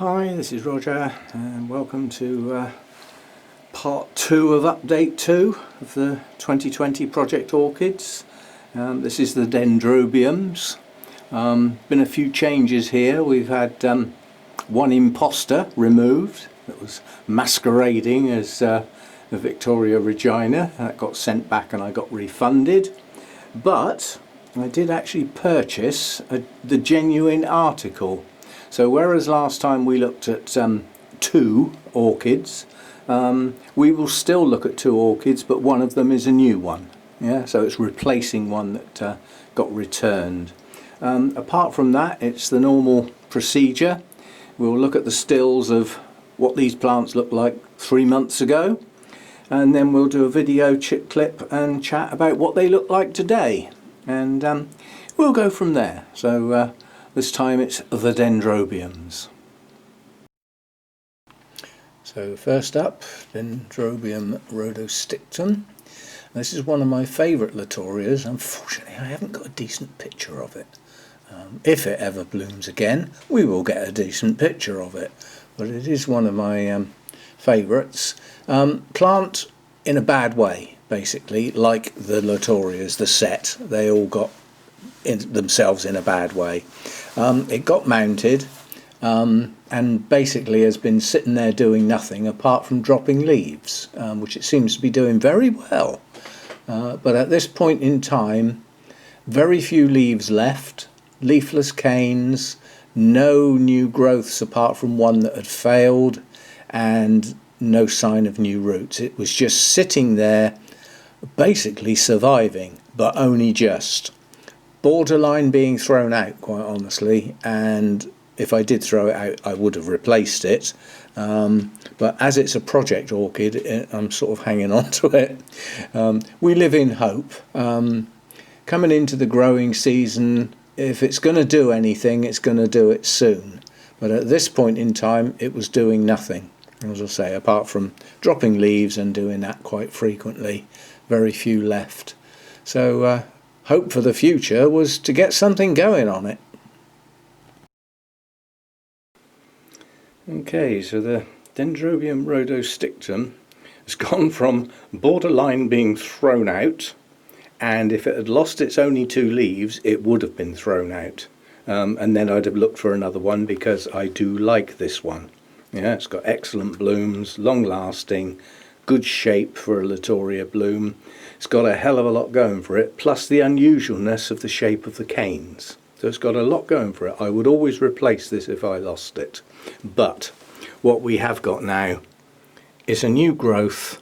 Hi, this is Roger and welcome to part 2 of update 2 of the 2020 Project Orchids. This is the Dendrobiums. Been a few changes here. We've had one imposter removed that was masquerading as the Victoria reginae. That got sent back and I got refunded. But I did actually purchase the genuine article. So whereas last time we looked at 2 orchids, we will still look at 2 orchids, but one of them is a new one. Yeah, so it's replacing one that got returned. Apart from that, it's the normal procedure. We'll look at the stills of what these plants looked like 3 months ago, and then we'll do a video clip and chat about what they look like today, and we'll go from there. So this time it's the Dendrobiums. So first up, Dendrobium rhodostictum. This is one of my favourite Latorias. Unfortunately I haven't got a decent picture of it. If it ever blooms again we will get a decent picture of it, but it is one of my favourites. Plant in a bad way basically, like the Latorias, the set. They all got themselves in a bad way. It got mounted and basically has been sitting there doing nothing apart from dropping leaves, which it seems to be doing very well. But at this point in time, very few leaves left, leafless canes, no new growths apart from one that had failed, and no sign of new roots. It was just sitting there basically surviving, but only just. Borderline being thrown out, quite honestly, and if I did throw it out I would have replaced it, but as it's a project orchid I'm sort of hanging on to it. We live in hope. Coming into the growing season, if it's going to do anything it's going to do it soon, but at this point in time it was doing nothing, as I say, apart from dropping leaves and doing that quite frequently. Very few left, so hope for the future was to get something going on it. Okay, so the Dendrobium rhodostictum has gone from borderline being thrown out, and if it had lost its only 2 leaves it would have been thrown out, and then I'd have looked for another one because I do like this one. Yeah, it's got excellent blooms, long lasting, good shape for a Latoria bloom. It's got a hell of a lot going for it, plus the unusualness of the shape of the canes. So it's got a lot going for it. I would always replace this if I lost it. But what we have got now is a new growth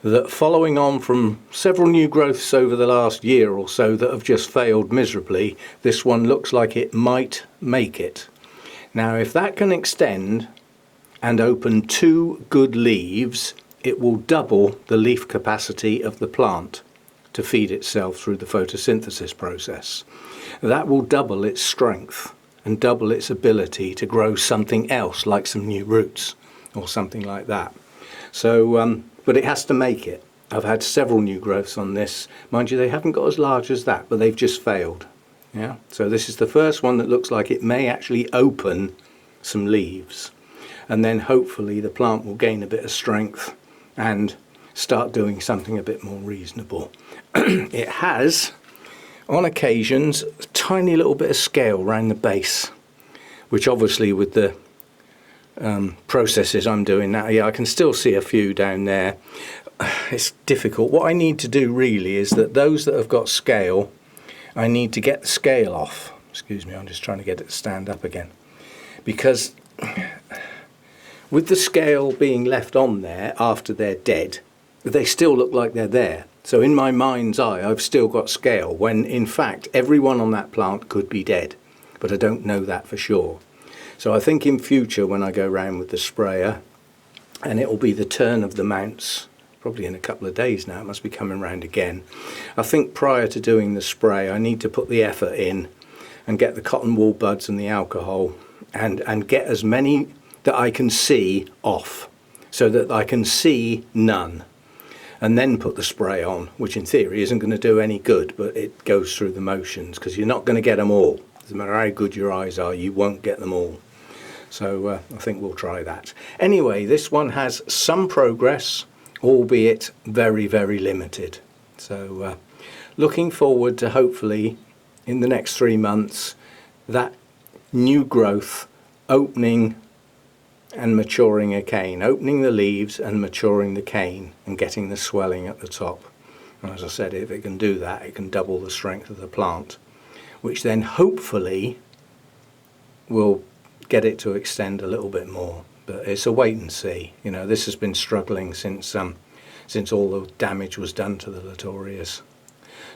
that, following on from several new growths over the last year or so that have just failed miserably, this one looks like it might make it. Now if that can extend and open 2 good leaves, it will double the leaf capacity of the plant to feed itself through the photosynthesis process. That will double its strength and double its ability to grow something else, like some new roots or something like that. So, but it has to make it. I've had several new growths on this. Mind you, they haven't got as large as that, but they've just failed. Yeah. So this is the first one that looks like it may actually open some leaves. And then hopefully the plant will gain a bit of strength and start doing something a bit more reasonable. It has, on occasions, a tiny little bit of scale around the base, which obviously with the processes I'm doing now, yeah, I can still see a few down there. It's difficult. What I need to do really is that those that have got scale, I need to get the scale off. Excuse me, I'm just trying to get it to stand up again, because with the scale being left on there after they're dead, they still look like they're there. So in my mind's eye I've still got scale, when in fact everyone on that plant could be dead, but I don't know that for sure. So I think in future when I go around with the sprayer, and it will be the turn of the mounts, probably in a couple of days now, it must be coming round again. I think prior to doing the spray I need to put the effort in and get the cotton wool buds and the alcohol and get as many that I can see off, so that I can see none, and then put the spray on, which in theory isn't going to do any good, but it goes through the motions because you're not going to get them all. Doesn't matter how good your eyes are, you won't get them all. So I think we'll try that. Anyway, this one has some progress, albeit very, very limited. So looking forward to hopefully in the next 3 months that new growth opening and maturing a cane, opening the leaves and maturing the cane and getting the swelling at the top. And as I said, if it can do that, it can double the strength of the plant, which then hopefully will get it to extend a little bit more. But it's a wait and see. You know, this has been struggling since all the damage was done to the Latorius.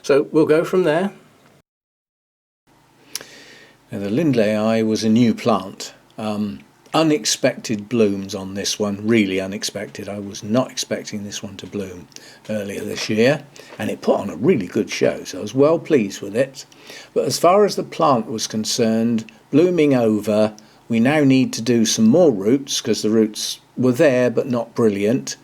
So we'll go from there. Now, the lindleyi was a new plant. Unexpected blooms on this one, really unexpected. I was not expecting this one to bloom earlier this year, and it put on a really good show, so I was well pleased with it. But as far as the plant was concerned, blooming over, we now need to do some more roots, because the roots were there but not brilliant,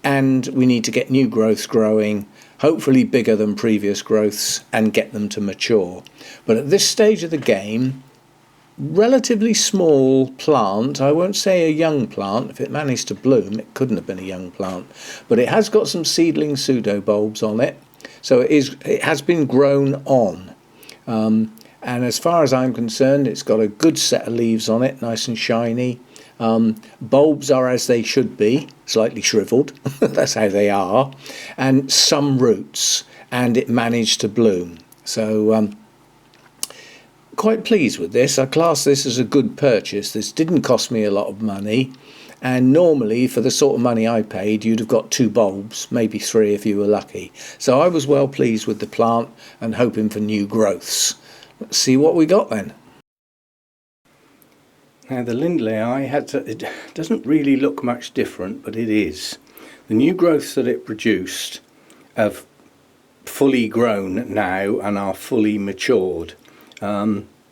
and we need to get new growths growing, hopefully bigger than previous growths, and get them to mature. But at this stage of the game, relatively small plant. I won't say a young plant. If it managed to bloom, it couldn't have been a young plant, but it has got some seedling pseudobulbs on it, so it has been grown on, and as far as I'm concerned, it's got a good set of leaves on it, nice and shiny. Bulbs are as they should be, slightly shriveled. That's how they are, and some roots, and it managed to bloom. So quite pleased with this. I class this as a good purchase. This didn't cost me a lot of money, and normally for the sort of money I paid you'd have got 2 bulbs, maybe 3 if you were lucky. So I was well pleased with the plant and hoping for new growths. Let's see what we got then. Now the lindleyi it doesn't really look much different, but it is. The new growths that it produced have fully grown now and are fully matured.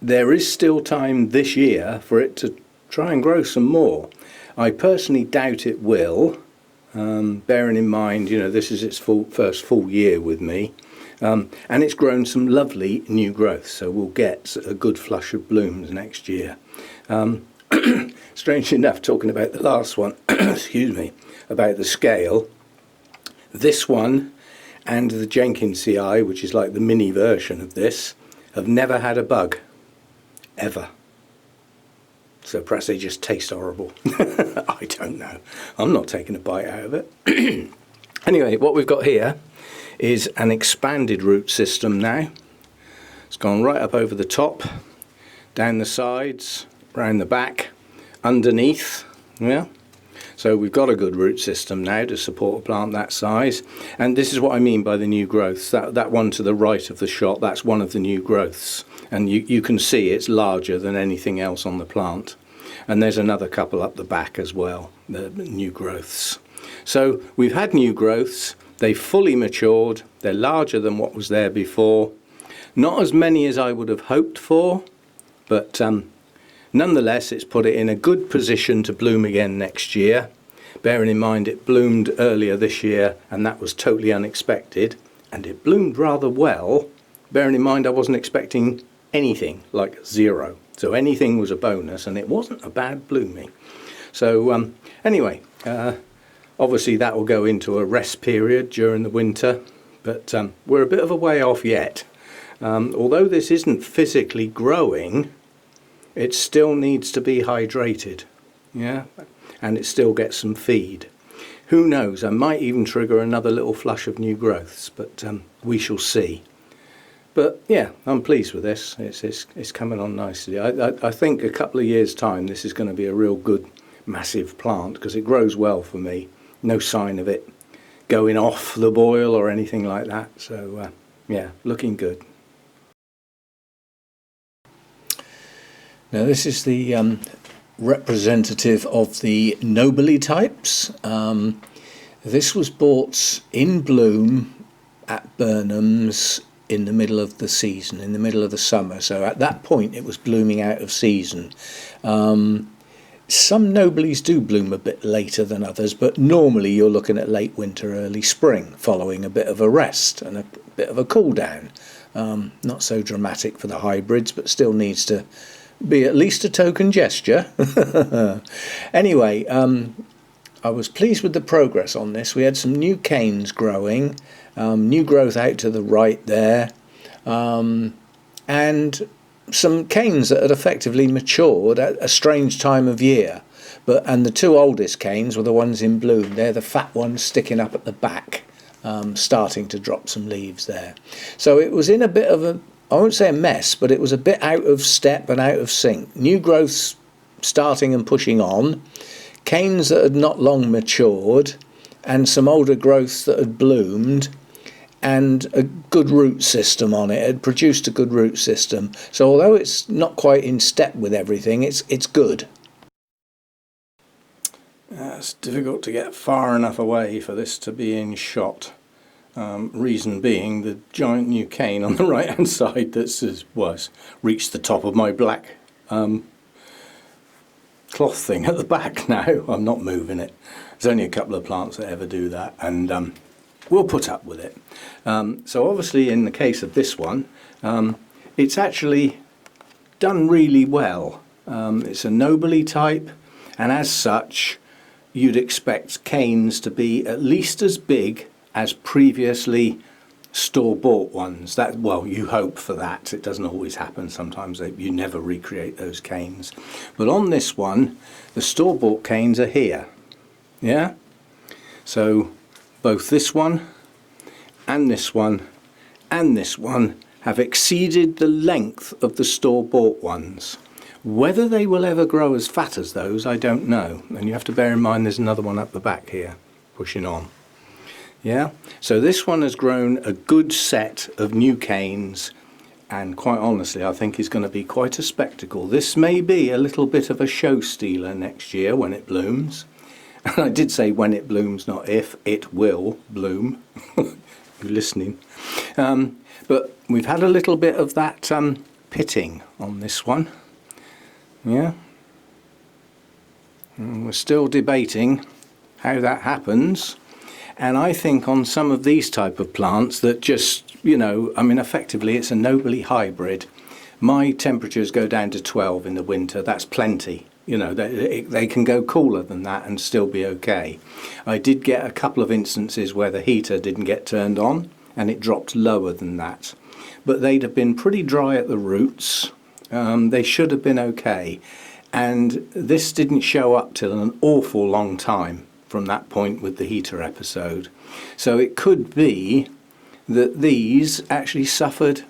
There is still time this year for it to try and grow some more. I personally doubt it will, bearing in mind, you know, this is its first full year with me, and it's grown some lovely new growth, so we'll get a good flush of blooms next year. Strangely enough, talking about the last one, excuse me, about the scale, this one and the Jenkinsii, which is like the mini version of this, have never had a bug, ever. So perhaps they just taste horrible. I don't know. I'm not taking a bite out of it. Anyway, what we've got here is an expanded root system now. It's gone right up over the top, down the sides, round the back, underneath. Yeah. So we've got a good root system now to support a plant that size. And this is what I mean by the new growths. That one to the right of the shot, that's one of the new growths. And you can see it's larger than anything else on the plant. And there's another couple up the back as well, the new growths. So we've had new growths. They've fully matured. They're larger than what was there before. Not as many as I would have hoped for, but nonetheless, it's put it in a good position to bloom again next year. Bearing in mind it bloomed earlier this year, and that was totally unexpected. And it bloomed rather well, bearing in mind I wasn't expecting anything, like 0. So anything was a bonus, and it wasn't a bad blooming. So anyway, obviously that will go into a rest period during the winter, but we're a bit of a way off yet. Although this isn't physically growing, it still needs to be hydrated, yeah, and it still gets some feed. Who knows, I might even trigger another little flush of new growths, but we shall see. But yeah, I'm pleased with this. It's coming on nicely. I think a couple of years' time this is going to be a real good massive plant, because it grows well for me. No sign of it going off the boil or anything like that. So yeah, looking good. Now this is the representative of the Nobile-types. This was bought in bloom at Burnham's in the middle of the season, in the middle of the summer. So at that point it was blooming out of season. Some Noblies do bloom a bit later than others, but normally you're looking at late winter, early spring, following a bit of a rest and a bit of a cool down. Not so dramatic for the hybrids, but still needs to be at least a token gesture. Anyway, I was pleased with the progress on this. We had some new canes growing, new growth out to the right there, and some canes that had effectively matured at a strange time of year. And the two oldest canes were the ones in bloom. They're the fat ones sticking up at the back, starting to drop some leaves there. So it was in a bit of a, I won't say a mess, but it was a bit out of step and out of sync. New growths starting and pushing on, canes that had not long matured, and some older growths that had bloomed, and a good root system on it. It had produced a good root system. So although it's not quite in step with everything, it's good. It's difficult to get far enough away for this to be in shot. Reason being the giant new cane on the right hand side that's reached the top of my black cloth thing at the back now. I'm not moving it. There's only a couple of plants that ever do that, and we'll put up with it. So obviously in the case of this one, it's actually done really well. It's a Nobile-type, and as such you'd expect canes to be at least as big as previously store-bought ones. That, well, you hope for that. It doesn't always happen. Sometimes you never recreate those canes. But on this one, the store-bought canes are here. Yeah? So both this one and this one and this one have exceeded the length of the store-bought ones. Whether they will ever grow as fat as those, I don't know. And you have to bear in mind there's another one up the back here, pushing on. Yeah, so this one has grown a good set of new canes, and quite honestly I think is going to be quite a spectacle. This may be a little bit of a show stealer next year when it blooms. And I did say when it blooms, not if. It will bloom. You're listening. But we've had a little bit of that pitting on this one. Yeah, and we're still debating how that happens. And I think on some of these type of plants that just, you know, I mean effectively it's a Nobile hybrid. My temperatures go down to 12 in the winter. That's plenty. You know, they can go cooler than that and still be okay. I did get a couple of instances where the heater didn't get turned on and it dropped lower than that. But they'd have been pretty dry at the roots. They should have been okay, and this didn't show up till an awful long time from that point with the heater episode. So it could be that these actually suffered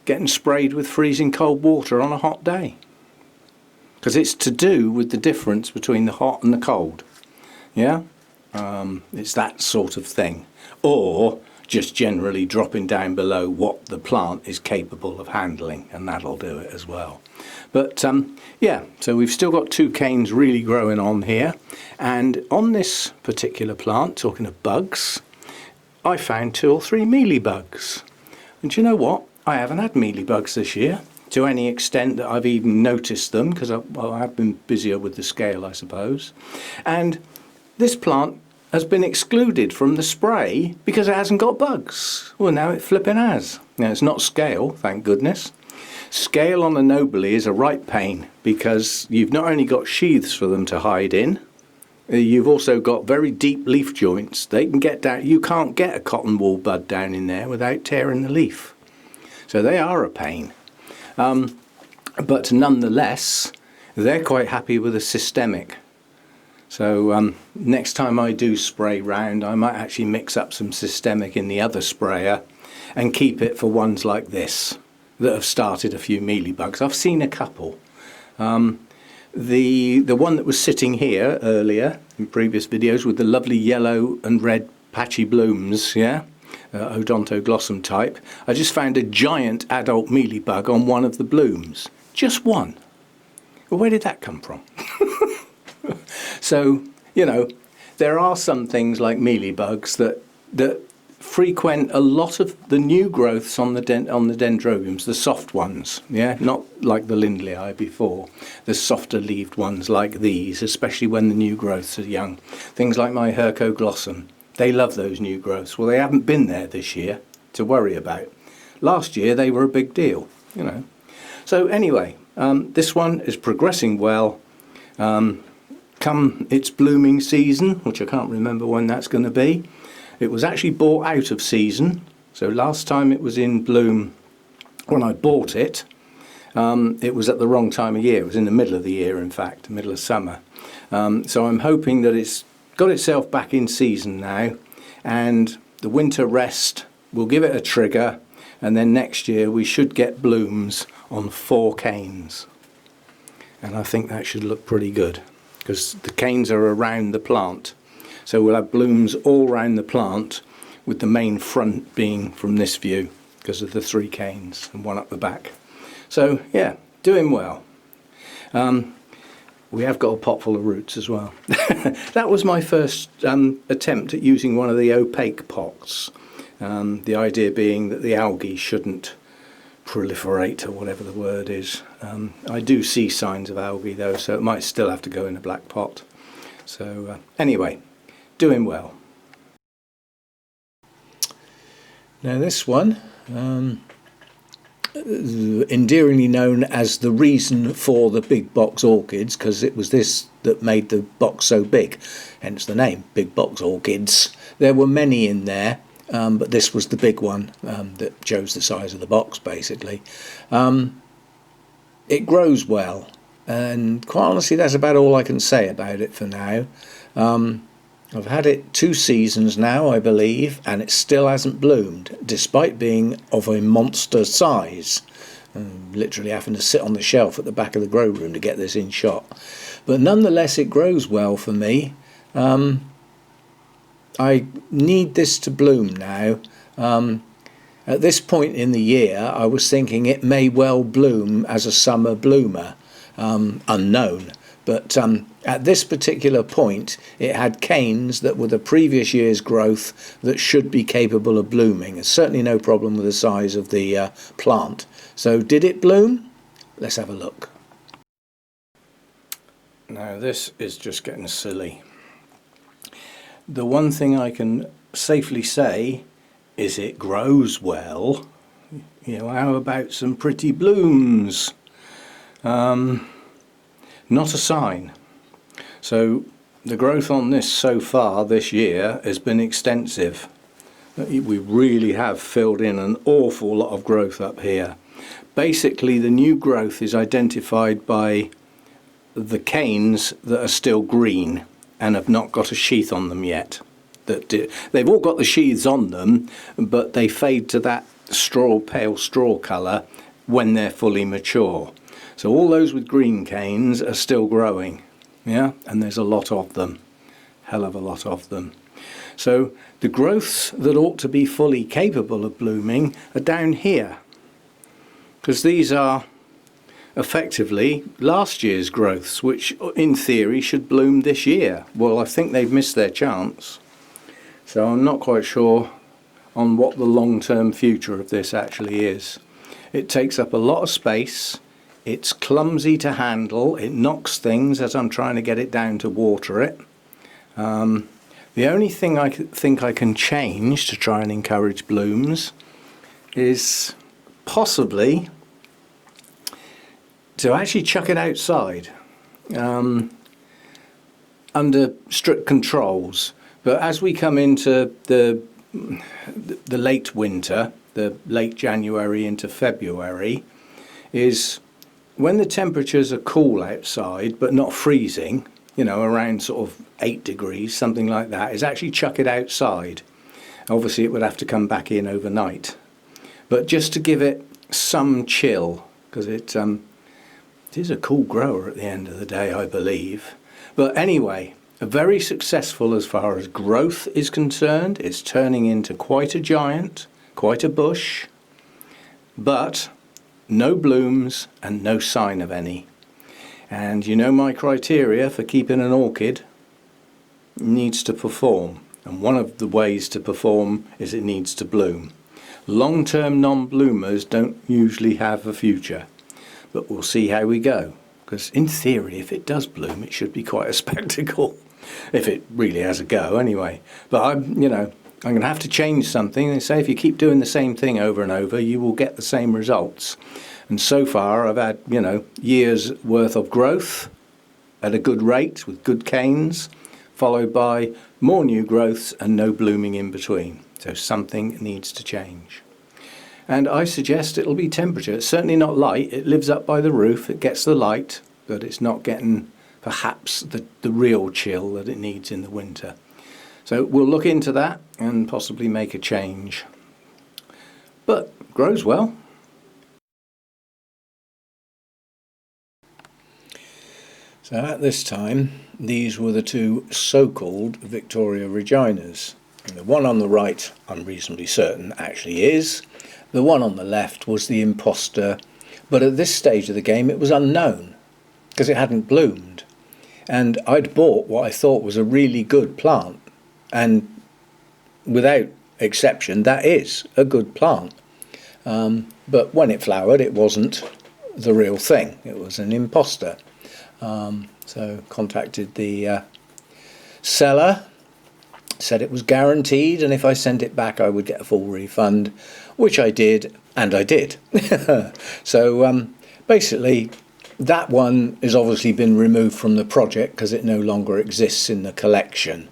getting sprayed with freezing cold water on a hot day, because it's to do with the difference between the hot and the cold. Yeah, it's that sort of thing, or just generally dropping down below what the plant is capable of handling, and that'll do it as well. But yeah, so we've still got two canes really growing on here, and on this particular plant, talking of bugs, I found 2 or 3 mealybugs. And do you know what? I haven't had mealybugs this year to any extent that I've even noticed them, because I've been busier with the scale, I suppose. And this plant has been excluded from the spray because it hasn't got bugs. Well, now it flipping has. Now, it's not scale, thank goodness. Scale on the Nobile is a right pain, because you've not only got sheaths for them to hide in, you've also got very deep leaf joints. They can get down. You can't get a cotton wool bud down in there without tearing the leaf. So they are a pain. But nonetheless, they're quite happy with a systemic. So next time I do spray round, I might actually mix up some systemic in the other sprayer and keep it for ones like this that have started a few mealybugs. I've seen a couple. The one that was sitting here earlier in previous videos with the lovely yellow and red patchy blooms, yeah, Odontoglossum type, I just found a giant adult mealybug on one of the blooms. Just one. Well, where did that come from? So, you know, there are some things like mealybugs that frequent a lot of the new growths on the Dendrobiums, the soft ones, yeah, not like the lindleyi before, the softer leaved ones like these, especially when the new growths are young. Things like my Hercoglossum, they love those new growths. Well, they haven't been there this year to worry about. Last year they were a big deal, you know. So anyway, This one is progressing well. Come its blooming season, which I can't remember when that's going to be. It was actually bought out of season, so last time it was in bloom when I bought it, it was at the wrong time of year. It was in the middle of the year, in fact, middle of summer. So I'm hoping that it's got itself back in season now, and the winter rest will give it a trigger, and then next year we should get blooms on 4 canes. And I think that should look pretty good, because the canes are around the plant. So we'll have blooms all around the plant, with the main front being from this view, because of the 3 canes and 1 up the back. So yeah, doing well. We have got a pot full of roots as well. That was my first attempt at using one of the opaque pots. The idea being that the algae shouldn't proliferate, or whatever the word is. I do see signs of algae though, so it might still have to go in a black pot. So anyway, doing well. Now this one, endearingly known as the reason for the big box orchids, because it was this that made the box so big, hence the name, big box orchids. There were many in there, but this was the big one that chose the size of the box basically. It grows well, and quite honestly that's about all I can say about it for now. I've had it 2 seasons now, I believe, and it still hasn't bloomed, despite being of a monster size. Literally having to sit on the shelf at the back of the grow room to get this in shot. But nonetheless, it grows well for me. I need this to bloom now. At this point in the year, I was thinking it may well bloom as a summer bloomer, unknown. But at this particular point, it had canes that were the previous year's growth that should be capable of blooming. There's certainly no problem with the size of the plant. So did it bloom? Let's have a look. Now this is just getting silly. The one thing I can safely say is it grows well. You know, how about some pretty blooms? Not a sign. So the growth on this so far this year has been extensive. We really have filled in an awful lot of growth up here. Basically the new growth is identified by the canes that are still green and have not got a sheath on them yet. They've all got the sheaths on them, but they fade to that pale straw colour when they're fully mature. So all those with green canes are still growing, yeah, and there's a lot of them, hell of a lot of them. So the growths that ought to be fully capable of blooming are down here, because these are effectively last year's growths, which in theory should bloom this year. Well, I think they've missed their chance, so I'm not quite sure on what the long-term future of this actually is. It takes up a lot of space. It's clumsy to handle, it knocks things as I'm trying to get it down to water it. The only thing I think I can change to try and encourage blooms is possibly to actually chuck it outside under strict controls. But as we come into the late winter, the late January into February, is when the temperatures are cool outside but not freezing, you know, around sort of 8 degrees, something like that, is actually chuck it outside. Obviously it would have to come back in overnight, but just to give it some chill, because it is a cool grower at the end of the day, I believe. But anyway, very successful as far as growth is concerned. It's turning into quite a giant, quite a bush, but no blooms and no sign of any. And you know my criteria for keeping an orchid: it needs to perform, and one of the ways to perform is it needs to bloom. Long-term non-bloomers don't usually have a future, but we'll see how we go, because in theory if it does bloom it should be quite a spectacle, if it really has a go anyway. But I'm going to have to change something. They say if you keep doing the same thing over and over, you will get the same results. And so far I've had, years worth of growth at a good rate with good canes, followed by more new growths and no blooming in between. So something needs to change. And I suggest it'll be temperature. It's certainly not light. It lives up by the roof. It gets the light, but it's not getting perhaps the real chill that it needs in the winter. So we'll look into that and possibly make a change. But grows well. So at this time, these were the two so-called Victoria reginas. And the one on the right, I'm reasonably certain, actually is. The one on the left was the imposter, but at this stage of the game it was unknown because it hadn't bloomed. And I'd bought what I thought was a really good plant, and without exception that is a good plant. But when it flowered it wasn't the real thing, it was an imposter. So contacted the seller, said it was guaranteed, and if I sent it back I would get a full refund, which I did, and I did. So basically that one has obviously been removed from the project because it no longer exists in the collection.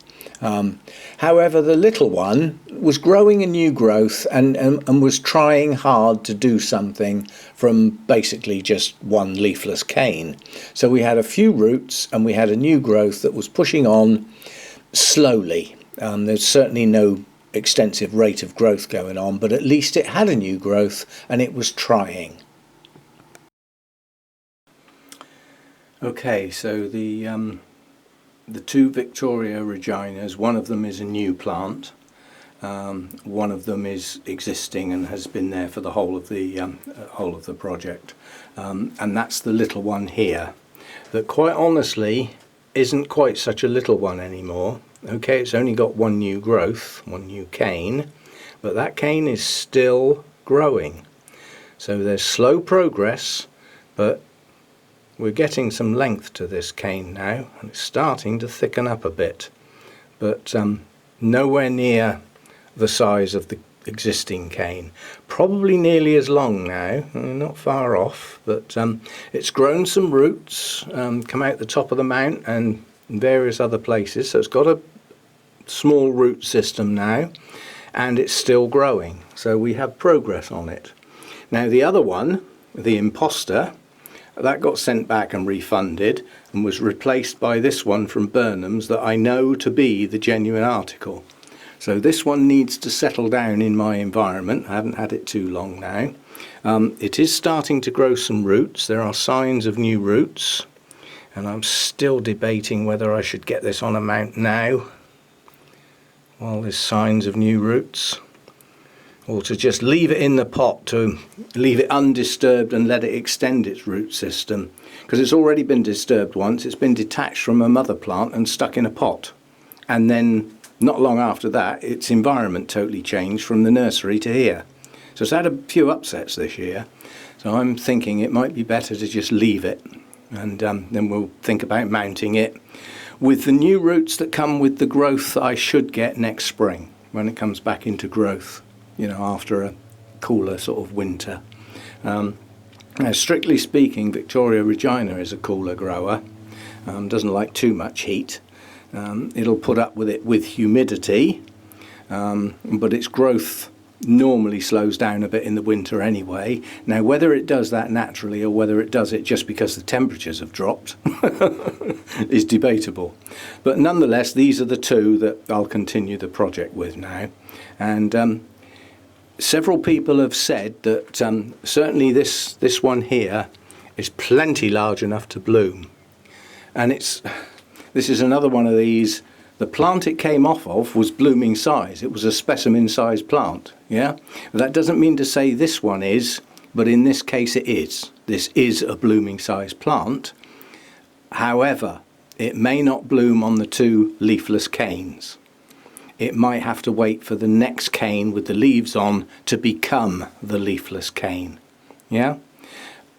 However, the little one was growing a new growth and was trying hard to do something from basically just one leafless cane. So we had a few roots and we had a new growth that was pushing on slowly. There's certainly no extensive rate of growth going on, but at least it had a new growth and it was trying. Okay, so the two Victoria reginas, one of them is a new plant, one of them is existing and has been there for the whole of the project, and that's the little one here, that quite honestly isn't quite such a little one anymore. Okay, it's only got one new growth, one new cane, but that cane is still growing. So there's slow progress, but we're getting some length to this cane now, and it's starting to thicken up a bit, but nowhere near the size of the existing cane. Probably nearly as long now, not far off, but it's grown some roots, come out the top of the mount and various other places, so it's got a small root system now, and it's still growing, so we have progress on it. Now the other one, the imposter, that got sent back and refunded and was replaced by this one from Burnham's that I know to be the genuine article. So this one needs to settle down in my environment. I haven't had it too long now. It is starting to grow some roots. There are signs of new roots, and I'm still debating whether I should get this on a mount now while there's signs of new roots, or to just leave it in the pot, to leave it undisturbed and let it extend its root system, because it's already been disturbed once. It's been detached from a mother plant and stuck in a pot, and then not long after that its environment totally changed from the nursery to here. So it's had a few upsets this year, so I'm thinking it might be better to just leave it, and then we'll think about mounting it with the new roots that come with the growth that I should get next spring when it comes back into growth, after a cooler sort of winter. Now, strictly speaking, Victoria regina is a cooler grower, doesn't like too much heat. It'll put up with it with humidity, but its growth normally slows down a bit in the winter anyway. Now, whether it does that naturally or whether it does it just because the temperatures have dropped is debatable. But nonetheless, these are the two that I'll continue the project with now. And several people have said that certainly this one here is plenty large enough to bloom. And this is another one of these. The plant it came off of was blooming size. It was a specimen size plant, yeah? That doesn't mean to say this one is, but in this case it is. This is a blooming size plant. However, it may not bloom on the two leafless canes. It might have to wait for the next cane with the leaves on to become the leafless cane, yeah?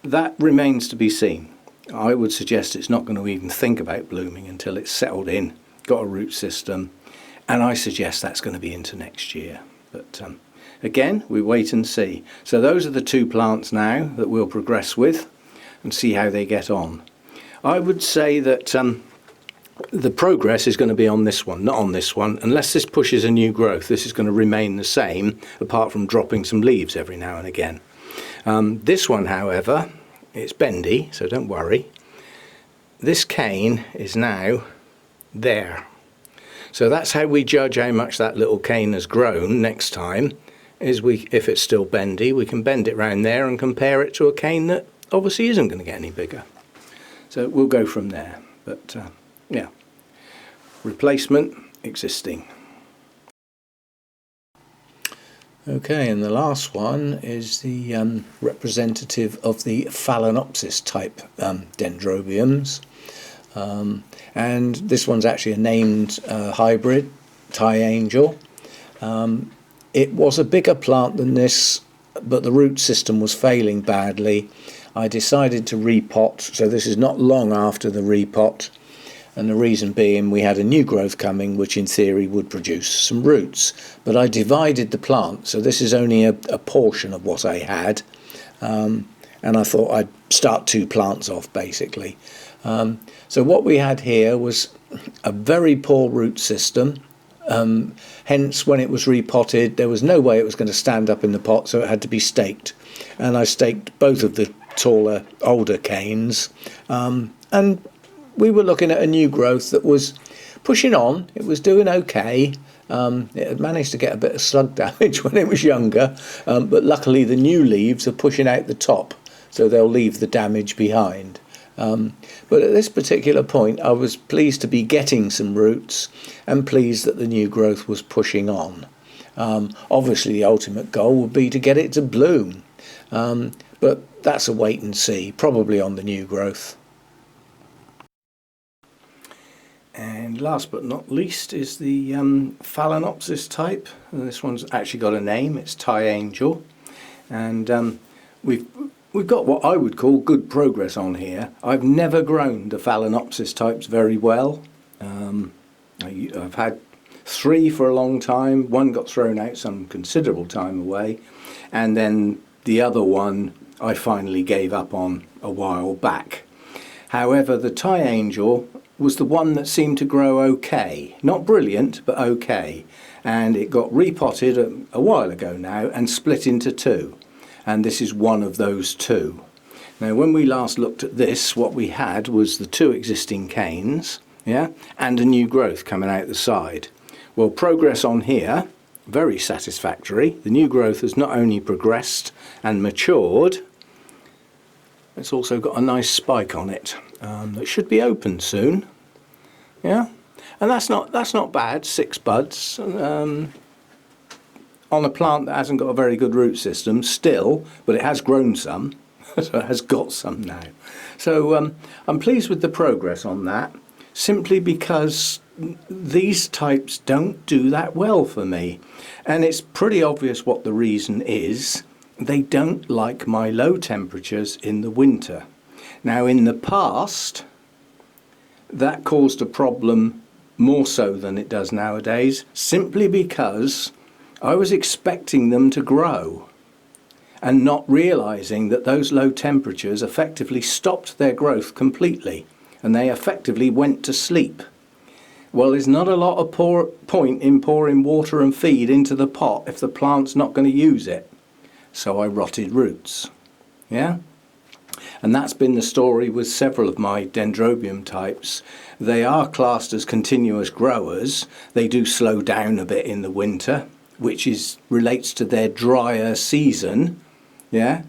That remains to be seen. I would suggest it's not going to even think about blooming until it's settled in, got a root system, and I suggest that's going to be into next year. But again, we wait and see. So those are the two plants now that we'll progress with and see how they get on. I would say that the progress is going to be on this one, not on this one. Unless this pushes a new growth, this is going to remain the same, apart from dropping some leaves every now and again. This one, however, it's bendy, so don't worry. This cane is now there. So that's how we judge how much that little cane has grown next time, is if it's still bendy, we can bend it round there and compare it to a cane that obviously isn't going to get any bigger. So we'll go from there. But yeah, replacement existing. Okay, and the last one is the representative of the Phalaenopsis-type Dendrobiums. And this one's actually a named hybrid, Thai Angel. It was a bigger plant than this, but the root system was failing badly. I decided to repot, so this is not long after the repot, and the reason being we had a new growth coming which in theory would produce some roots. But I divided the plant, so this is only a portion of what I had, and I thought I'd start two plants off basically. So what we had here was a very poor root system. Hence when it was repotted there was no way it was going to stand up in the pot, so it had to be staked, and I staked both of the taller older canes, and we were looking at a new growth that was pushing on. It was doing okay. It had managed to get a bit of slug damage when it was younger, but luckily the new leaves are pushing out the top, so they'll leave the damage behind. But at this particular point I was pleased to be getting some roots and pleased that the new growth was pushing on. Obviously the ultimate goal would be to get it to bloom, but that's a wait and see, probably on the new growth. And last but not least is the Phalaenopsis-type. This one's actually got a name, it's Thai Angel, and we've got what I would call good progress on here. I've never grown the Phalaenopsis-types very well. I've had 3 for a long time. One got thrown out some considerable time away, and then the other one I finally gave up on a while back. However, the Thai Angel was the one that seemed to grow okay. Not brilliant, but okay. And it got repotted a while ago now and split into 2. And this is one of those 2. Now when we last looked at this, what we had was the 2 existing canes, yeah, and a new growth coming out the side. Well, progress on here, very satisfactory. The new growth has not only progressed and matured, it's also got a nice spike on it that should be open soon. Yeah, and that's not bad. 6 buds on a plant that hasn't got a very good root system still, but it has grown some, so it has got some now. So I'm pleased with the progress on that, simply because these types don't do that well for me, and it's pretty obvious what the reason is. They don't like my low temperatures in the winter. Now in the past that caused a problem more so than it does nowadays, simply because I was expecting them to grow and not realizing that those low temperatures effectively stopped their growth completely, and they effectively went to sleep. Well, there's not a lot of point in pouring water and feed into the pot if the plant's not going to use it. So I rotted roots. Yeah? And that's been the story with several of my Dendrobium types. They are classed as continuous growers. They do slow down a bit in the winter, which relates to their drier season, yeah,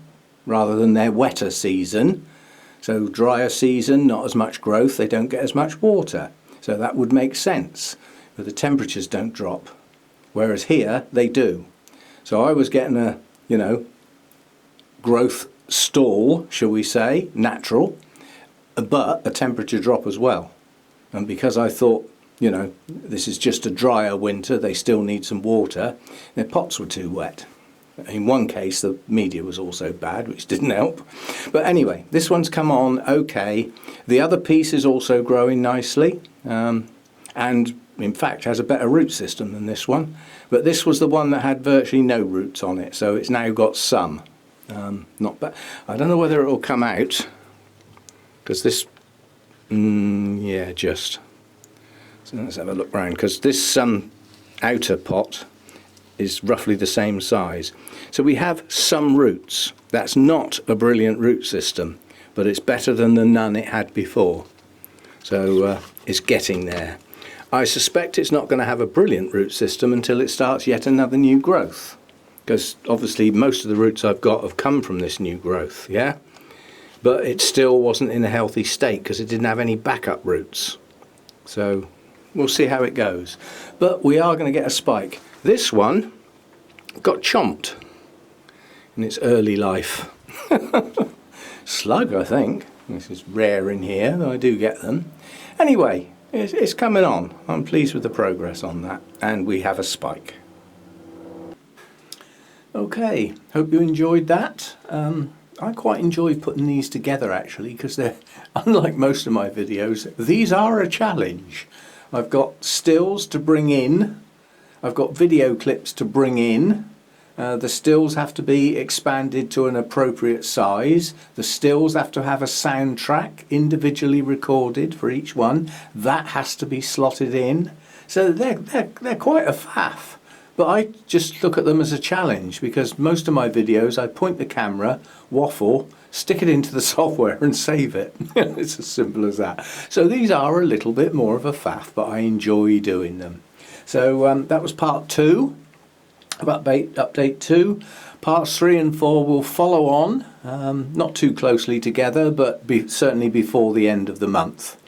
rather than their wetter season. So drier season, not as much growth, they don't get as much water. So that would make sense, but the temperatures don't drop. Whereas here, they do. So I was getting a, growth stall, shall we say, natural, but a temperature drop as well. And because I thought, this is just a drier winter, they still need some water, their pots were too wet. In one case the media was also bad, which didn't help. But anyway, this one's come on okay. The other piece is also growing nicely, and in fact has a better root system than this one, but this was the one that had virtually no roots on it, so it's now got some. Not bad. I don't know whether it will come out, because this, yeah, just. So let's have a look round, because this outer pot is roughly the same size. So we have some roots. That's not a brilliant root system, but it's better than the none it had before. So it's getting there. I suspect it's not going to have a brilliant root system until it starts yet another new growth, because obviously most of the roots I've got have come from this new growth, yeah? But it still wasn't in a healthy state because it didn't have any backup roots. So we'll see how it goes. But we are going to get a spike. This one got chomped in its early life. Slug, I think. This is rare in here, though I do get them. Anyway, it's coming on. I'm pleased with the progress on that. And we have a spike. Okay, hope you enjoyed that. I quite enjoy putting these together actually, because they're, unlike most of my videos, these are a challenge. I've got stills to bring in, I've got video clips to bring in. The stills have to be expanded to an appropriate size. The stills have to have a soundtrack individually recorded for each one. That has to be slotted in. So they're quite a faff. But I just look at them as a challenge, because most of my videos I point the camera, waffle, stick it into the software and save it. It's as simple as that. So these are a little bit more of a faff, but I enjoy doing them. So that was part 2 of update 2. Parts 3 and 4 will follow on, not too closely together, but certainly before the end of the month.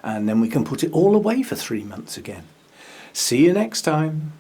And then we can put it all away for 3 months again. See you next time.